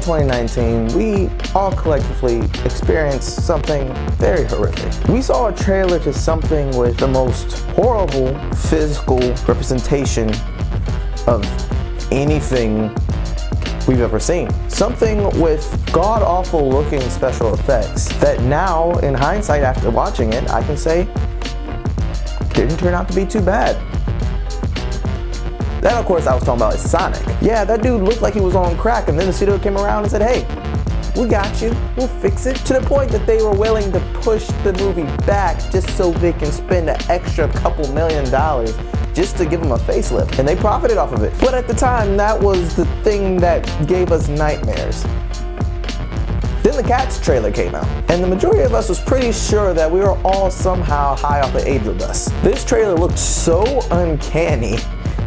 2019, we all collectively experienced something very horrific. We saw a trailer to something with the most horrible physical representation of anything we've ever seen. Something with god-awful looking special effects that now, in hindsight, after watching it, I can say didn't turn out to be too bad. Then, of course, I was talking about is Sonic. Yeah, that dude looked like he was on crack, and then the studio came around and said, hey, we got you, we'll fix it. To the point that they were willing to push the movie back just so they can spend an extra couple $1 million just to give him a facelift. And they profited off of it. But at the time, that was the thing that gave us nightmares. Then the Cats trailer came out, and the majority of us was pretty sure that we were all somehow high off the angel dust. This trailer looked so uncanny,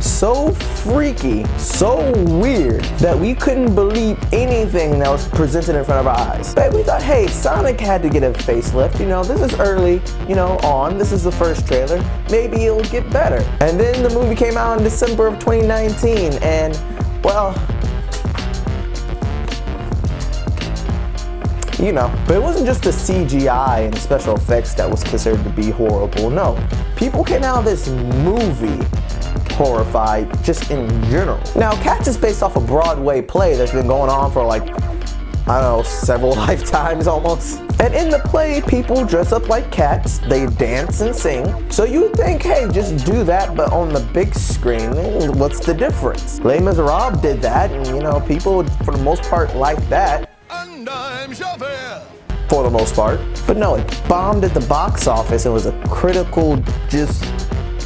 so freaky, so weird, that we couldn't believe anything that was presented in front of our eyes. But we thought, hey, Sonic had to get a facelift, you know, this is early, this is the first trailer, maybe it'll get better. And then the movie came out in December of 2019, and, well, but it wasn't just the CGI and special effects that was considered to be horrible, no. People came out of this movie horrified just in general. Now, Cats is based off a Broadway play that's been going on for like, I don't know, several lifetimes almost. And in the play, people dress up like cats, they dance and sing. So you would think, hey, just do that, but on the big screen, what's the difference? Les Miserables did that, and people for the most part liked that. For the most part. But no, it bombed at the box office and was a critical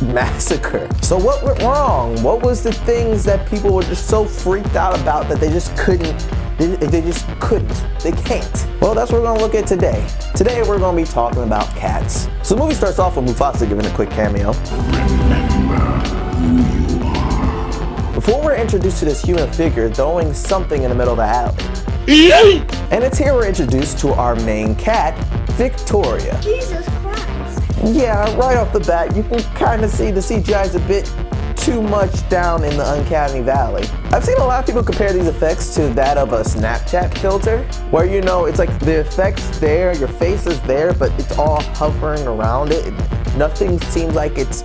massacre. So what went wrong? What was the things that people were just so freaked out about that they just couldn't, they can't? Well, that's what we're gonna look at today. Today we're gonna be talking about Cats. So the movie starts off with Mufasa giving a quick cameo. Before we're introduced to this human figure throwing something in the middle of the alley. And it's here we're introduced to our main cat, Victoria. Jesus Christ. Yeah, right off the bat, you can kind of see the CGI is a bit too much down in the uncanny valley. I've seen a lot of people compare these effects to that of a Snapchat filter, where it's like the effects there, your face is there, but it's all hovering around it. Nothing seems like it's,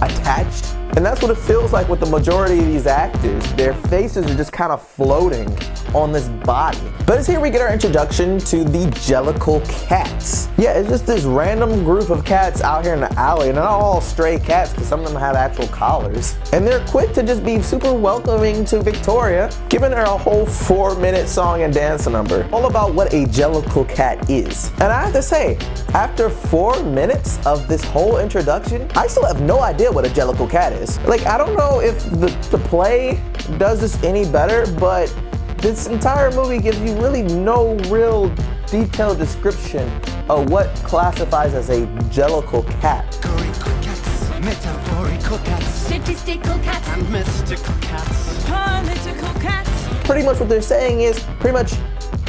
attached. And that's what it feels like with the majority of these actors. Their faces are just kind of floating on this body. But it's here we get our introduction to the Jellicle Cats. Yeah, it's just this random group of cats out here in the alley, and they're not all stray cats because some of them have actual collars. And they're quick to just be super welcoming to Victoria, giving her a whole 4-minute song and dance number, all about what a Jellicle Cat is. And I have to say, after 4 minutes of this whole introduction, I still have no idea what a Jellicle Cat is. Like, I don't know if the play does this any better, but this entire movie gives you really no real detailed description of what classifies as a Jellicle cat. Metaphorical cats, metaphorical cats, statistical cats, and mystical cats, political cats. Pretty much what they're saying is pretty much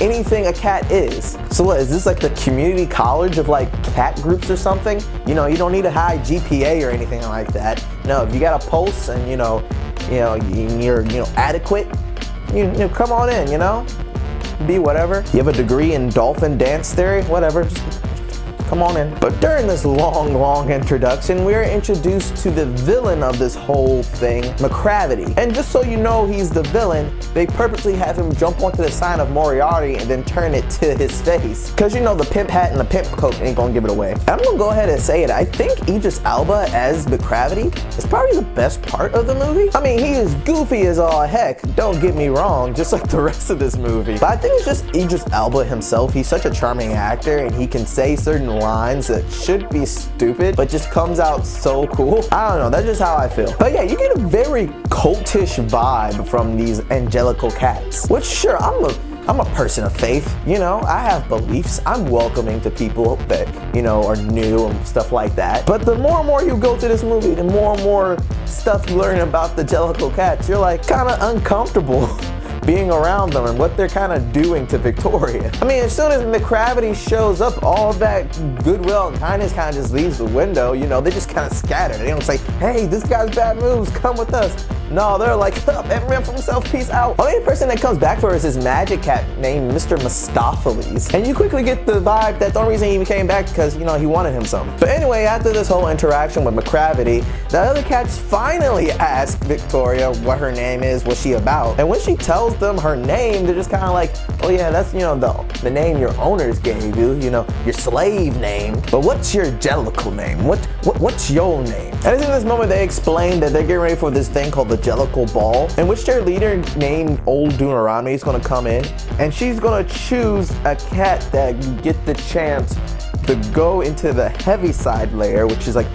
anything a cat is. So what, is this like the community college of like cat groups or something? You don't need a high GPA or anything like that. No, if you got a pulse and you're adequate, you come on in, be whatever. You have a degree in dolphin dance theory, whatever, just come on in. But during this long introduction, we are introduced to the villain of this whole thing, McCravity. And just so you know he's the villain, they purposely have him jump onto the sign of Moriarty and then turn it to his face. Cause the pimp hat and the pimp coat ain't gonna give it away. I'm gonna go ahead and say it. I think Idris Elba as McCravity is probably the best part of the movie. I mean, he is goofy as all heck, don't get me wrong, just like the rest of this movie. But I think it's just Idris Elba himself. He's such a charming actor and he can say certain lines that should be stupid, but just comes out so cool. I don't know, that's just how I feel. But yeah, you get a very cultish vibe from these Jellicle Cats, which sure, I'm a person of faith, I have beliefs. I'm welcoming to people that, are new and stuff like that. But the more and more you go through this movie, the more and more stuff you learn about the Jellicle Cats, you're like kind of uncomfortable being around them and what they're kind of doing to Victoria. I mean, as soon as McCravity shows up, all that goodwill and kindness kind of just leaves the window. They just kind of scatter. They don't say, hey, this guy's bad moves, come with us. No, they're like, everyone for himself, peace out. Only person that comes back for us is Magic Cat named Mr. Mistopheles. And you quickly get the vibe that the only reason he even came back because, you know, he wanted him some. But anyway, after this whole interaction with McCravity, the other cats finally ask Victoria what her name is, what's she about. And when she tells them her name, they're just kind of like, oh yeah, that's, you know, the name your owners gave you, you know, your slave name. But what's your Jellicle name? What's your name? And it's in this moment they explain that they're getting ready for this thing called the Jellicle Ball, in which their leader named Old Deuteronomy is going to come in, and she's going to choose a cat that get the chance to go into the Heaviside layer, which is like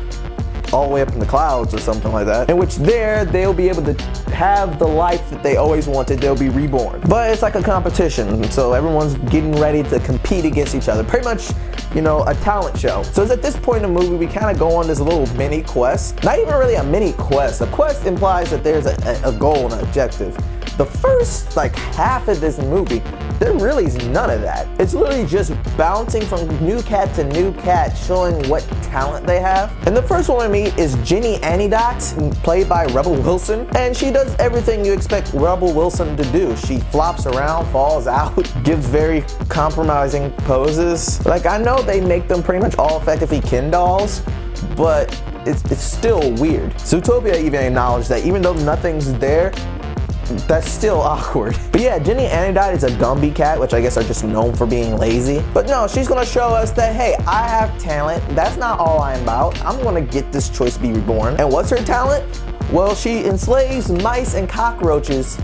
all the way up in the clouds or something like that, in which there they'll be able to have the life that they always wanted. They'll be reborn. But it's like a competition, so everyone's getting ready to compete against each other. Pretty much, you know, a talent show. So it's at this point in the movie we kind of go on this little mini quest. Not even really a mini quest. A quest implies that there's a goal and an objective. The first like half of this movie, there really is none of that. It's literally just bouncing from new cat to new cat, showing what talent they have. And the first one we meet is Ginny Anidots, played by Rebel Wilson. And she does everything you expect Rebel Wilson to do. She flops around, falls out, gives very compromising poses. Like, I know they make them pretty much all effectively Ken dolls, but it's still weird. Zootopia even acknowledged that even though nothing's there, that's still awkward. But yeah, Ginny Anidot is a Gumby cat, which I guess are just known for being lazy. But no, she's gonna show us that, hey, I have talent. That's not all I'm about. I'm gonna get this choice to be reborn. And what's her talent? Well, she enslaves mice and cockroaches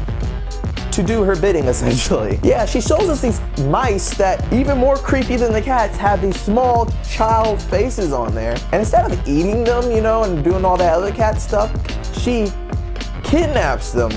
to do her bidding, essentially. Yeah, she shows us these mice that, even more creepy than the cats, have these small child faces on there. And instead of eating them, you know, and doing all that other cat stuff, she kidnaps them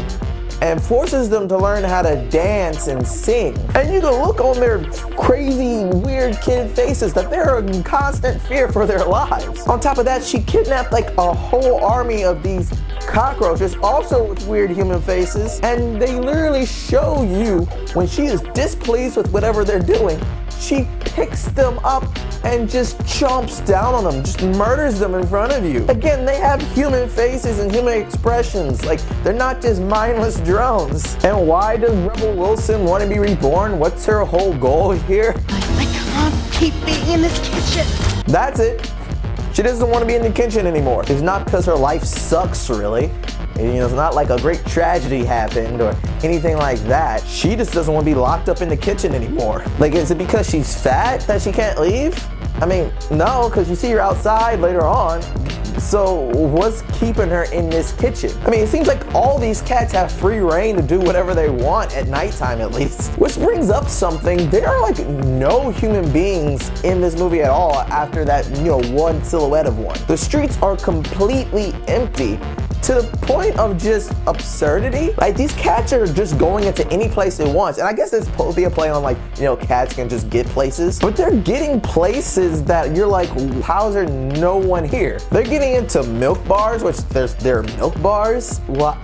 and forces them to learn how to dance and sing. And you can look on their crazy, weird kid faces that they're in constant fear for their lives. On top of that, she kidnapped like a whole army of these cockroaches, also with weird human faces, and they literally show you when she is displeased with whatever they're doing, she picks them up and just chomps down on them, just murders them in front of you. Again, they have human faces and human expressions. Like, they're not just mindless drones. And why does Rebel Wilson want to be reborn? What's her whole goal here? I can't keep being in this kitchen. That's it. She doesn't want to be in the kitchen anymore. It's not because her life sucks, really. You know, it's not like a great tragedy happened or anything like that. She just doesn't want to be locked up in the kitchen anymore. Like, is it because she's fat that she can't leave? I mean, no, because you see her outside later on. So what's keeping her in this kitchen? I mean, it seems like all these cats have free reign to do whatever they want at nighttime, at least. Which brings up something. There are like no human beings in this movie at all after that, you know, one silhouette of one. The streets are completely empty, to the point of just absurdity. Like, these cats are just going into any place they want. And I guess it's supposed to be a play on, like, you know, cats can just get places. But they're getting places that you're like, how is there no one here? They're getting into milk bars, which there are milk bars. What?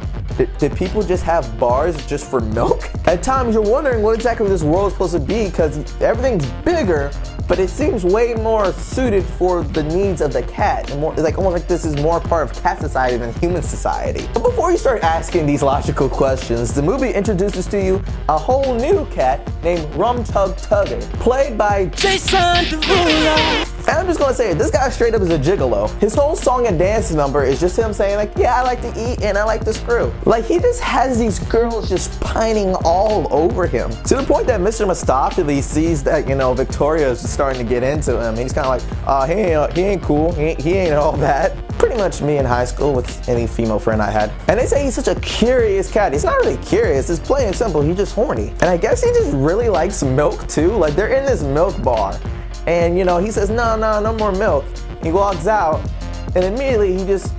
Did people just have bars just for milk? At times you're wondering what exactly this world is supposed to be, because everything's bigger, but it seems way more suited for the needs of the cat. And more, like, almost like this is more part of cat society than human society. But before you start asking these logical questions, the movie introduces to you a whole new cat named Rum Tug Tugger, played by Jason Derulo. And I'm just gonna say it, this guy straight up is a gigolo. His whole song and dance number is just him saying, like, yeah, I like to eat and I like to screw. Like, he just has these girls just pining all over him. To the point that Mr. Mistopheles sees that, you know, Victoria is just starting to get into him. And he's kind of like, he ain't cool, he ain't all that. Pretty much me in high school with any female friend I had. And they say he's such a curious cat. He's not really curious, it's plain and simple, he's just horny. And I guess he just really likes milk too. Like, they're in this milk bar. And, you know, he says, no more milk. He walks out, and immediately he just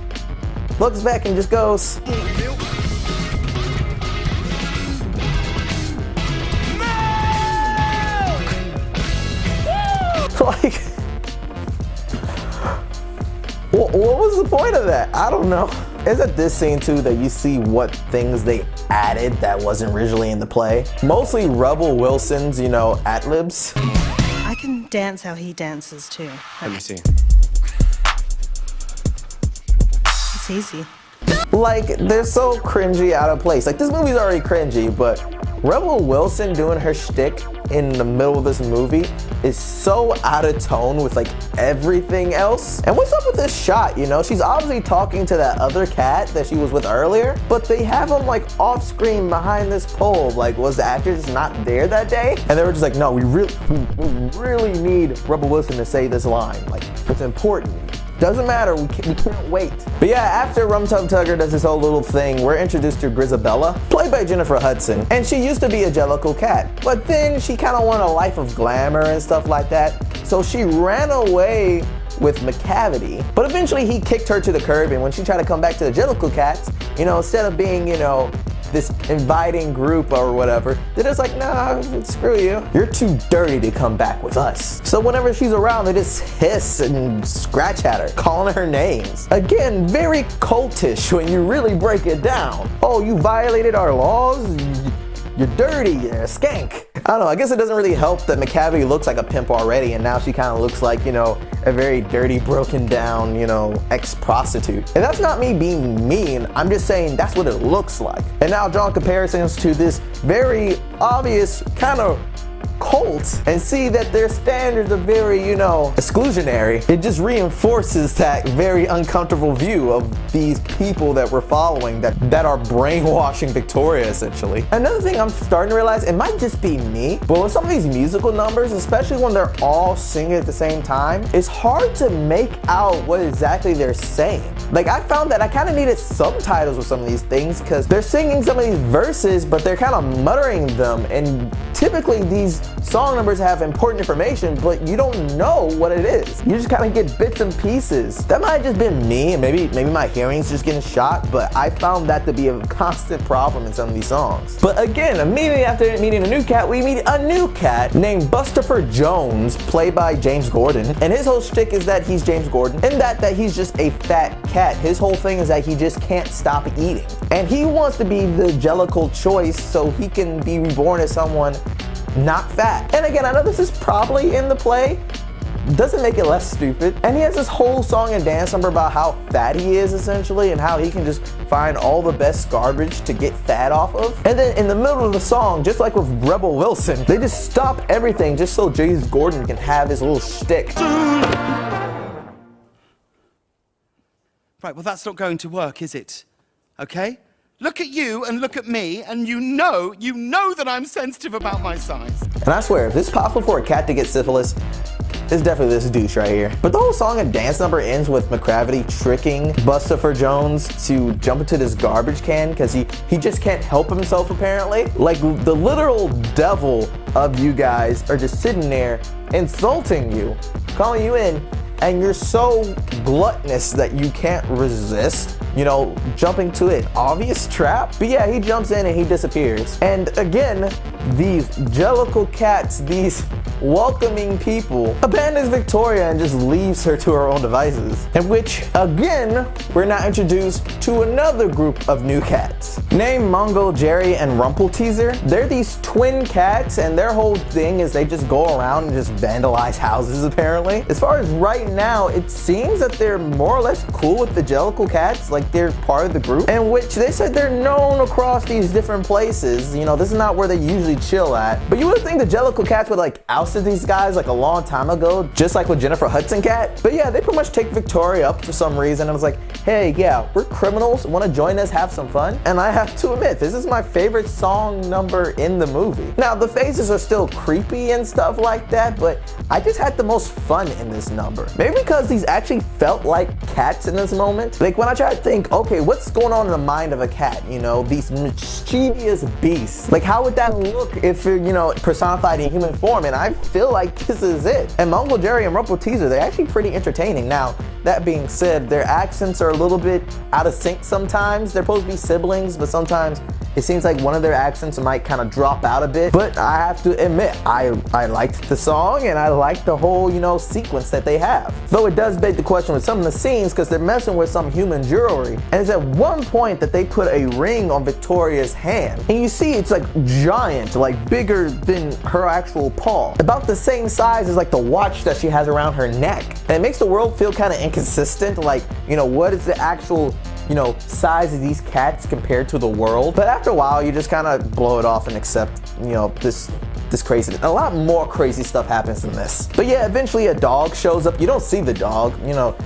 looks back and just goes, like, what was the point of that? I don't know. It's at this scene too that you see what things they added that wasn't originally in the play. Mostly Rebel Wilson's, you know, ad-libs. I can dance how he dances too. Let me see. It's easy. Like, they're so cringy, out of place. Like, this movie's already cringy, but Rebel Wilson doing her shtick in the middle of this movie is so out of tone with like everything else. And what's up with this shot? You know, she's obviously talking to that other cat that she was with earlier, but they have him like off screen behind this pole. Like, was the actor just not there that day? And they were just like, no, we really need Rebel Wilson to say this line. Like, it's important. Doesn't matter, we can't wait. But yeah, after Rum Tum Tugger does this whole little thing, we're introduced to Grisabella, played by Jennifer Hudson. And she used to be a Jellicle cat, but then she kind of wanted a life of glamour and stuff like that. So she ran away with McCavity. But eventually he kicked her to the curb, and when she tried to come back to the Jellicle cats, you know, instead of being, you know, this inviting group or whatever, they're just like, nah, screw you. You're too dirty to come back with us. So whenever she's around, they just hiss and scratch at her, calling her names. Again, very cultish when you really break it down. Oh, you violated our laws? You're dirty, you're a skank. I don't know, I guess it doesn't really help that McCavity looks like a pimp already, and now she kind of looks like, you know, a very dirty, broken down, you know, ex-prostitute. And that's not me being mean, I'm just saying that's what it looks like. And now drawing comparisons to this very obvious kind of cult and see that their standards are very, you know, exclusionary. It just reinforces that very uncomfortable view of these people that we're following that are brainwashing Victoria, essentially. Another thing I'm starting to realize, it might just be me, but with some of these musical numbers, especially when they're all singing at the same time, it's hard to make out what exactly they're saying. Like, I found that I kind of needed subtitles with some of these things because they're singing some of these verses, but they're kind of muttering them, and typically these song numbers have important information, but you don't know what it is. You just kind of get bits and pieces. That might have just been me, and maybe my hearing's just getting shot, but I found that to be a constant problem in some of these songs. But again, immediately after meeting a new cat, we meet a new cat named Bustopher Jones, played by James Gordon. And his whole shtick is that he's James Gordon, and that he's just a fat cat. His whole thing is that he just can't stop eating. And he wants to be the Jellicle choice so he can be reborn as someone not fat. And again, I know this is probably in the play, doesn't make it less stupid. And he has this whole song and dance number about how fat he is, essentially, and how he can just find all the best garbage to get fat off of. And then in the middle of the song, just like with Rebel Wilson, they just stop everything just so James Gordon can have his little shtick. Right, well, that's not going to work, is it? Okay? Look at you and look at me, and you know that I'm sensitive about my size. And I swear, if it's possible for a cat to get syphilis, it's definitely this douche right here. But the whole song and dance number ends with McCavity tricking Bustopher Jones to jump into this garbage can because he just can't help himself, apparently. Like, the literal devil of you guys are just sitting there insulting you, calling you in, and you're so gluttonous that you can't resist, you know, jumping to an obvious trap. But yeah, he jumps in and he disappears. And again, these Jellicle cats, these welcoming people, abandons Victoria and just leaves her to her own devices. In which, again, we're now introduced to another group of new cats named Mungo, Jerry, and Rumpelteazer. They're these twin cats, and their whole thing is they just go around and just vandalize houses, apparently. As far as right now, it seems that they're more or less cool with the Jellicle cats, like they're part of the group, in which they said they're known across these different places. You know, this is not where they usually chill at. But you would think the Jellicle cats would like ousted these guys like a long time ago, just like with Jennifer Hudson cat. But yeah, they pretty much take Victoria up for some reason and was like, hey, yeah, we're criminals, want to join us, have some fun? And I have to admit, this is my favorite song number in the movie. Now, the faces are still creepy and stuff like that, but I just had the most fun in this number. Maybe because these actually felt like cats in this moment. Like, when I try to think, okay, what's going on in the mind of a cat? You know, these mischievous beasts. Like, how would that look if, you know, personified in human form? And I feel like this is it. And Mungo, Jerry, and Rumpelteazer, they're actually pretty entertaining. Now, that being said, their accents are a little bit out of sync sometimes. They're supposed to be siblings, but sometimes it seems like one of their accents might kind of drop out a bit. But I have to admit, I liked the song, and I liked the whole, you know, sequence that they have. Though it does beg the question with some of the scenes, because they're messing with some human jewelry. And it's at one point that they put a ring on Victoria's hand. And you see it's like giant, like bigger than her actual paw. About the same size as like the watch that she has around her neck. And it makes the world feel kind of inconsistent. Like, you know, what is the actual you know, size of these cats compared to the world. But after a while, you just kind of blow it off and accept, you know, this crazy. A lot more crazy stuff happens than this. But yeah, eventually a dog shows up. You don't see the dog, you know.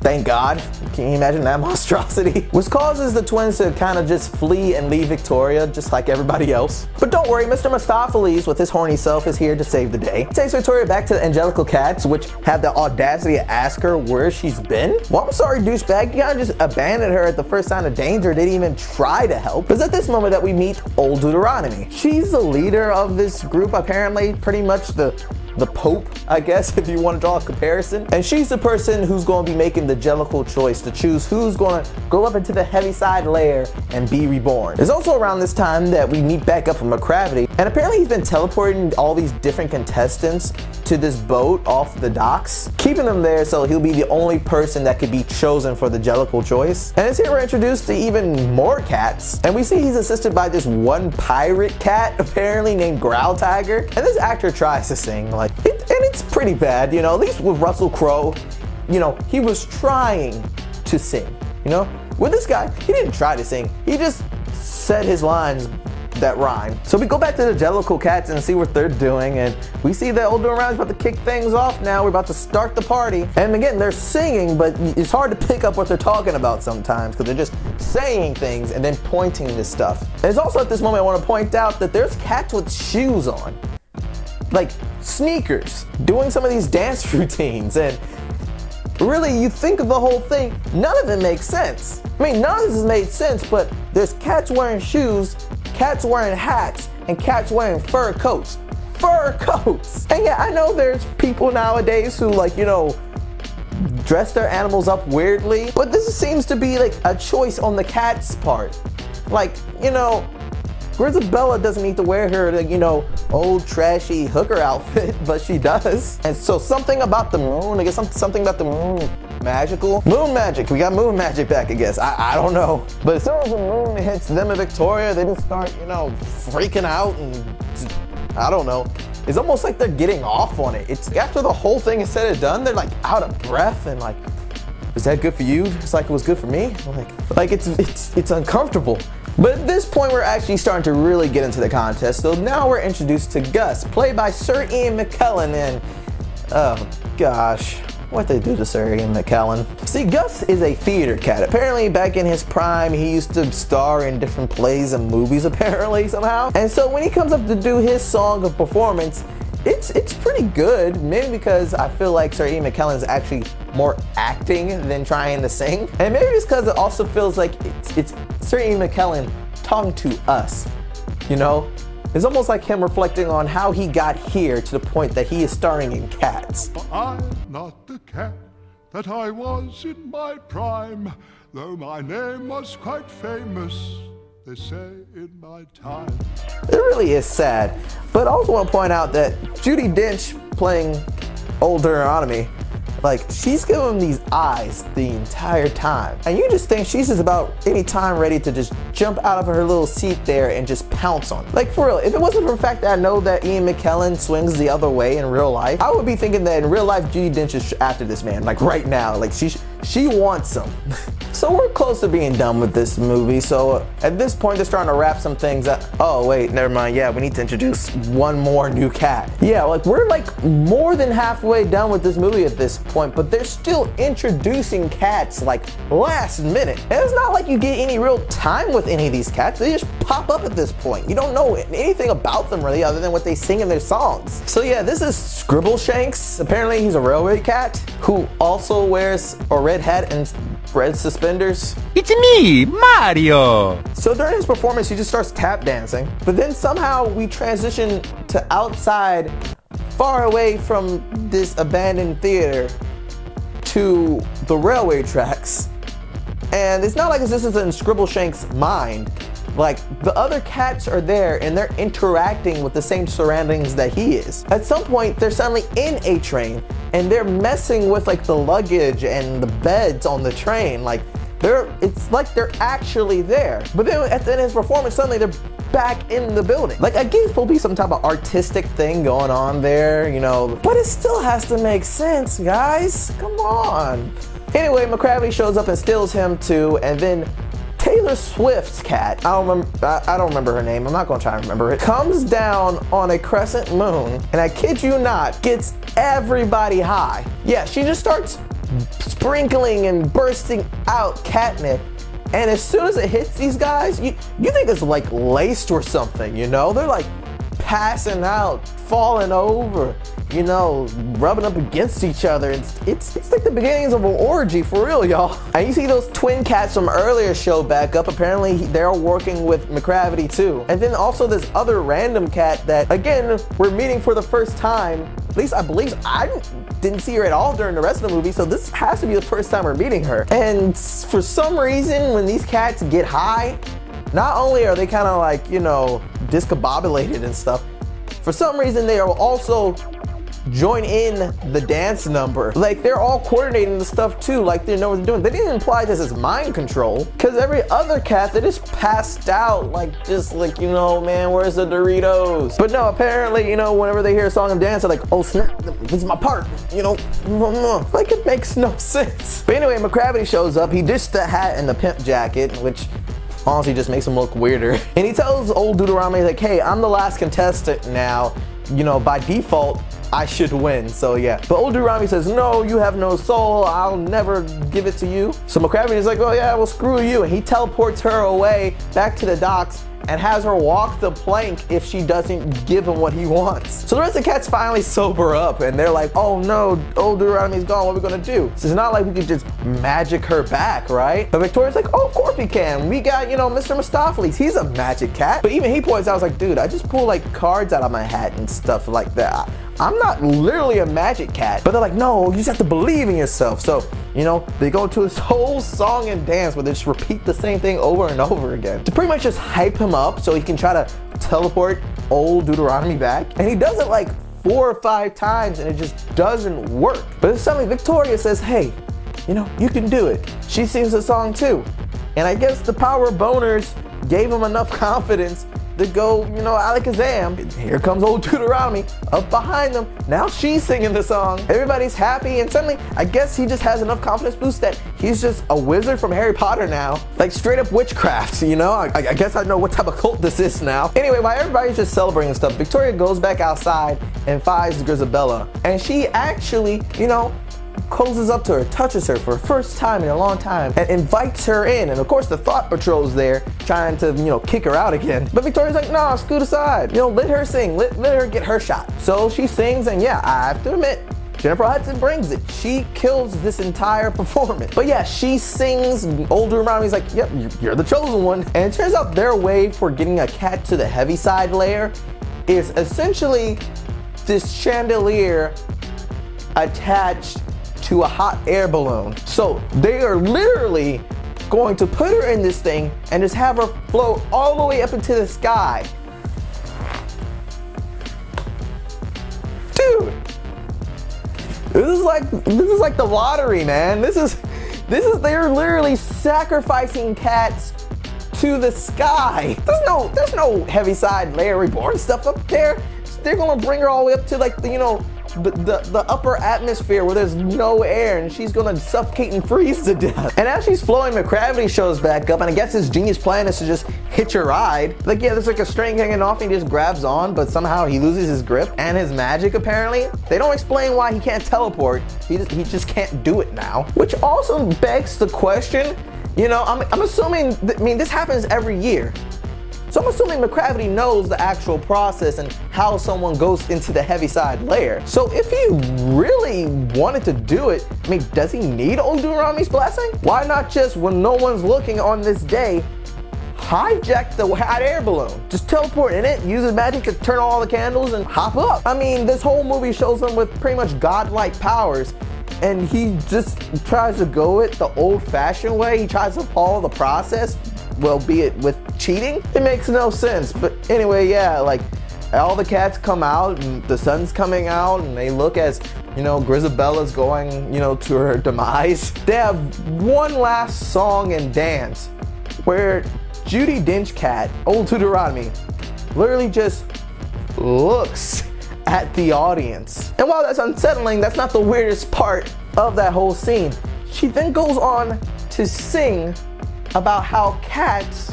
Thank God. Can you imagine that monstrosity? Which causes the twins to kind of just flee and leave Victoria just like everybody else. But don't worry, Mr. Mistopheles with his horny self is here to save the day. He takes Victoria back to the Angelical Cats, which have the audacity to ask her where she's been. Well, I'm sorry, douchebag, you kind of just abandoned her at the first sign of danger, didn't even try to help. It's at this moment that we meet Old Deuteronomy. She's the leader of this group, apparently, pretty much the Pope, I guess, if you want to draw a comparison. And she's the person who's going to be making the jellicle choice to choose who's going to go up into the Heaviside layer and be reborn. It's also around this time that we meet back up from McCravity, and apparently he's been teleporting all these different contestants to this boat off the docks, keeping them there so he'll be the only person that could be chosen for the jellicle choice. And it's here we're introduced to even more cats, and we see he's assisted by this one pirate cat, apparently named Growl Tiger. And this actor tries to sing, like, and it's pretty bad, you know, at least with Russell Crowe, you know, he was trying to sing, you know? With this guy, he didn't try to sing, he just said his lines that rhyme. So we go back to the Jellicle Cats and see what they're doing, and we see that Old Deuteronomy's about to kick things off now. We're about to start the party. And again, they're singing, but it's hard to pick up what they're talking about sometimes because they're just saying things and then pointing to stuff. And it's also at this moment I want to point out that there's cats with shoes on. Like sneakers, doing some of these dance routines, and really you think of the whole thing, none of it makes sense. I mean, none of this has made sense, but there's cats wearing shoes, cats wearing hats, and cats wearing fur coats. Fur coats! And yeah, I know there's people nowadays who, like, you know, dress their animals up weirdly, but this seems to be like a choice on the cat's part. Like, you know, Grisabella doesn't need to wear her, you know, old trashy hooker outfit, but she does. And so something about the moon, I guess something about the moon magical. Moon magic, we got moon magic back, I guess. I don't know. But as soon as the moon hits them and Victoria, they just start, you know, freaking out and I don't know. It's almost like they're getting off on it. It's after the whole thing is said and done, they're like out of breath and like, is that good for you? It's like it was good for me. Like it's uncomfortable. But at this point, we're actually starting to really get into the contest. So now we're introduced to Gus, played by Sir Ian McKellen, and oh gosh, what they do to Sir Ian McKellen? See, Gus is a theater cat. Apparently, back in his prime, he used to star in different plays and movies, apparently, somehow. And so when he comes up to do his song of performance, it's pretty good, maybe because I feel like Sir Ian McKellen is actually more acting than trying to sing. And maybe it's because it also feels like it's Sir Ian McKellen talking to us, you know? It's almost like him reflecting on how he got here to the point that he is starring in Cats. I'm not the cat that I was in my prime, though my name was quite famous, they say, in my time. It really is sad, but I also want to point out that Judi Dench playing Old Deuteronomy, like, she's giving him these eyes the entire time. And you just think she's just about any time ready to just jump out of her little seat there and just pounce on him. Like, for real, if it wasn't for the fact that I know that Ian McKellen swings the other way in real life, I would be thinking that in real life, Judi Dench is after this man, like right now. Like, she wants him. So we're close to being done with this movie. So at this point, they're starting to wrap some things up. Oh, wait, never mind. Yeah, we need to introduce one more new cat. Yeah, like we're like more than halfway done with this movie at this point, but they're still introducing cats like last minute. And it's not like you get any real time with any of these cats. They just pop up at this point. You don't know anything about them really other than what they sing in their songs. So yeah, this is Scribbleshanks. Apparently he's a railway cat who also wears a red hat and red suspenders. It's me, Mario! So during his performance, he just starts tap dancing, but then somehow we transition to outside, far away from this abandoned theater, to the railway tracks. And it's not like this is in Scribbleshank's mind. Like, the other cats are there and they're interacting with the same surroundings that he is. At some point, they're suddenly in a train and they're messing with like the luggage and the beds on the train. Like, it's like they're actually there. But then at the end of his performance, suddenly they're back in the building. Like, I guess there'll be some type of artistic thing going on there, you know, but it still has to make sense, guys. Come on. Anyway, McCravity shows up and steals him too, and then Taylor Swift's cat, I don't remember her name, I'm not gonna try to remember it, comes down on a crescent moon, and I kid you not, gets everybody high. Yeah, she just starts sprinkling and bursting out catnip, and as soon as it hits these guys, you think it's like laced or something, you know? They're like passing out, falling over, you know, rubbing up against each other. It's like the beginnings of an orgy for real, y'all. And you see those twin cats from earlier show back up. Apparently they're working with McCravity too. And then also this other random cat that, again, we're meeting for the first time. At least I believe I didn't see her at all during the rest of the movie, so this has to be the first time we're meeting her. And for some reason, when these cats get high, not only are they kind of like, you know, discombobulated and stuff, for some reason they are also join in the dance number. Like, they're all coordinating the stuff too, like they know what they're doing. They didn't imply this as mind control, because every other cat, they just passed out, like, just like, you know, man, where's the Doritos? But no, apparently, you know, whenever they hear a song and dance, they're like, oh snap, this is my part, you know? Like, it makes no sense. But anyway, McCravity shows up, he ditched the hat and the pimp jacket, which honestly just makes him look weirder. And he tells old Deuteronomy, like, hey, I'm the last contestant now, you know, by default, I should win, so yeah. But old Deuteronomy says, no, you have no soul, I'll never give it to you. So McCravity is like, oh yeah, well screw you. And he teleports her away back to the docks and has her walk the plank if she doesn't give him what he wants. So the rest of the cats finally sober up and they're like, oh no, old Deuteronomy's gone, what are we gonna do? So it's not like we could just magic her back, right? But Victoria's like, oh, of course we can. We got, you know, Mr. Mistopheles, he's a magic cat. But even he points out, I was like, dude, I just pull like cards out of my hat and stuff like that. I'm not literally a magic cat. But they're like, no, you just have to believe in yourself. So, you know, they go to this whole song and dance where they just repeat the same thing over and over again to pretty much just hype him up so he can try to teleport old Deuteronomy back. And he does it like 4 or 5 times and it just doesn't work. But then suddenly Victoria says, hey, you know, you can do it. She sings the song too. And I guess the power of boners gave him enough confidence to go, you know, alakazam. Here comes old Deuteronomy up behind them. Now she's singing the song. Everybody's happy, and suddenly, I guess he just has enough confidence boost that he's just a wizard from Harry Potter now. Like straight up witchcraft, you know? I guess I know what type of cult this is now. Anyway, while everybody's just celebrating stuff, Victoria goes back outside and finds Grisabella. And she actually, you know, closes up to her, touches her for the first time in a long time, and invites her in. And of course the Thought Patrol's there trying to, you know, kick her out again. But Victoria's like, nah, scoot aside. You know, let her sing, let her get her shot. So she sings, and yeah, I have to admit, Jennifer Hudson brings it. She kills this entire performance. But yeah, she sings, old Deuteronomy's like, yep, you're the chosen one. And it turns out their way for getting a cat to the Heaviside layer is essentially this chandelier attached to a hot air balloon. So they are literally going to put her in this thing and just have her float all the way up into the sky. Dude, this is like the lottery, man. This is they're literally sacrificing cats to the sky. There's no Heaviside layer reborn stuff up there. They're gonna bring her all the way up to like the, you know, the upper atmosphere where there's no air, and she's gonna suffocate and freeze to death. And as she's flowing, McCravity shows back up, and I guess his genius plan is to just hitch a ride. Like, yeah, there's like a string hanging off and he just grabs on, but somehow he loses his grip and his magic apparently. They don't explain why he can't teleport. He just can't do it now. Which also begs the question, you know, I'm assuming, I mean, this happens every year. So I'm assuming McCravity knows the actual process and how someone goes into the Heaviside layer. So if he really wanted to do it, I mean, does he need old Deuteronomy's blessing? Why not just, when no one's looking on this day, hijack the hot air balloon? Just teleport in it, use his magic to turn on all the candles and hop up. I mean, this whole movie shows him with pretty much godlike powers, and he just tries to go it the old-fashioned way. He tries to follow the process, well, be it with cheating. It makes no sense. But anyway, yeah, like all the cats come out and the sun's coming out and they look as, you know, Grisabella's going, you know, to her demise. They have one last song and dance where Judi Dench cat, old Deuteronomy, literally just looks at the audience. And while that's unsettling, that's not the weirdest part of that whole scene. She then goes on to sing about how cats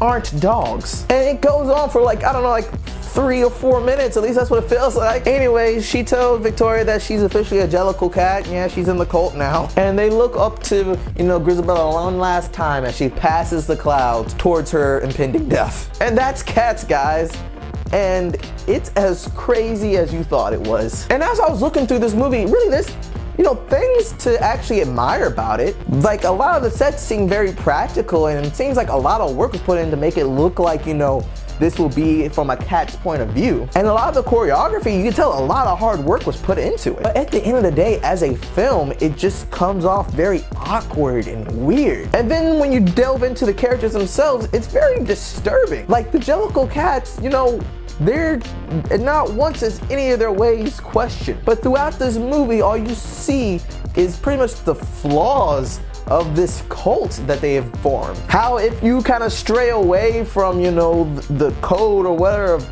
aren't dogs. And it goes on for like, I don't know, like 3 or 4 minutes, at least that's what it feels like. Anyway, she told Victoria that she's officially a Jellicle cat. Yeah, she's in the cult now. And they look up to, Grisabella one last time as she passes the clouds towards her impending death. And that's Cats, guys. And it's as crazy as you thought it was. And as I was looking through this movie, really there's things to actually admire about it. Like, a lot of the sets seem very practical, and it seems like a lot of work was put in to make it look like, this will be from a cat's point of view. And a lot of the choreography, you can tell a lot of hard work was put into it. But at the end of the day, as a film, it just comes off very awkward and weird. And then when you delve into the characters themselves, it's very disturbing. Like, the Jellicle cats, they're not once is any of their ways questioned. But throughout this movie, all you see is pretty much the flaws of this cult that they have formed. How if you kind of stray away from, the code or whatever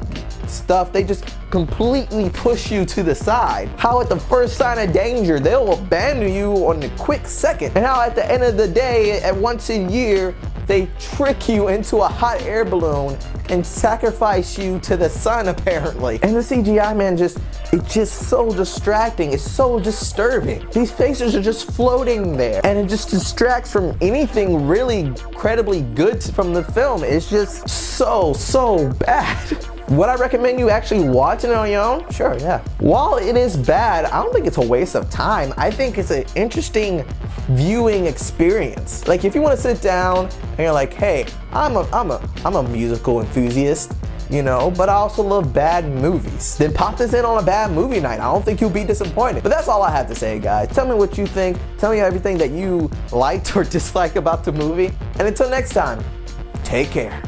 stuff, they just completely push you to the side. How at the first sign of danger, they'll abandon you on the quick second. And how at the end of the day, at once a year, they trick you into a hot air balloon and sacrifice you to the sun, apparently. And the CGI, man, it's just so distracting. It's so disturbing. These faces are just floating there, and it just distracts from anything really incredibly good from the film. It's just so bad. Would I recommend you actually watching it on your own? Sure, yeah. While it is bad, I don't think it's a waste of time. I think it's an interesting viewing experience. Like, if you want to sit down and you're like, hey, I'm a musical enthusiast, but I also love bad movies, then pop this in on a bad movie night. I don't think you'll be disappointed. But that's all I have to say, guys. Tell me what you think. Tell me everything that you liked or disliked about the movie. And until next time, take care.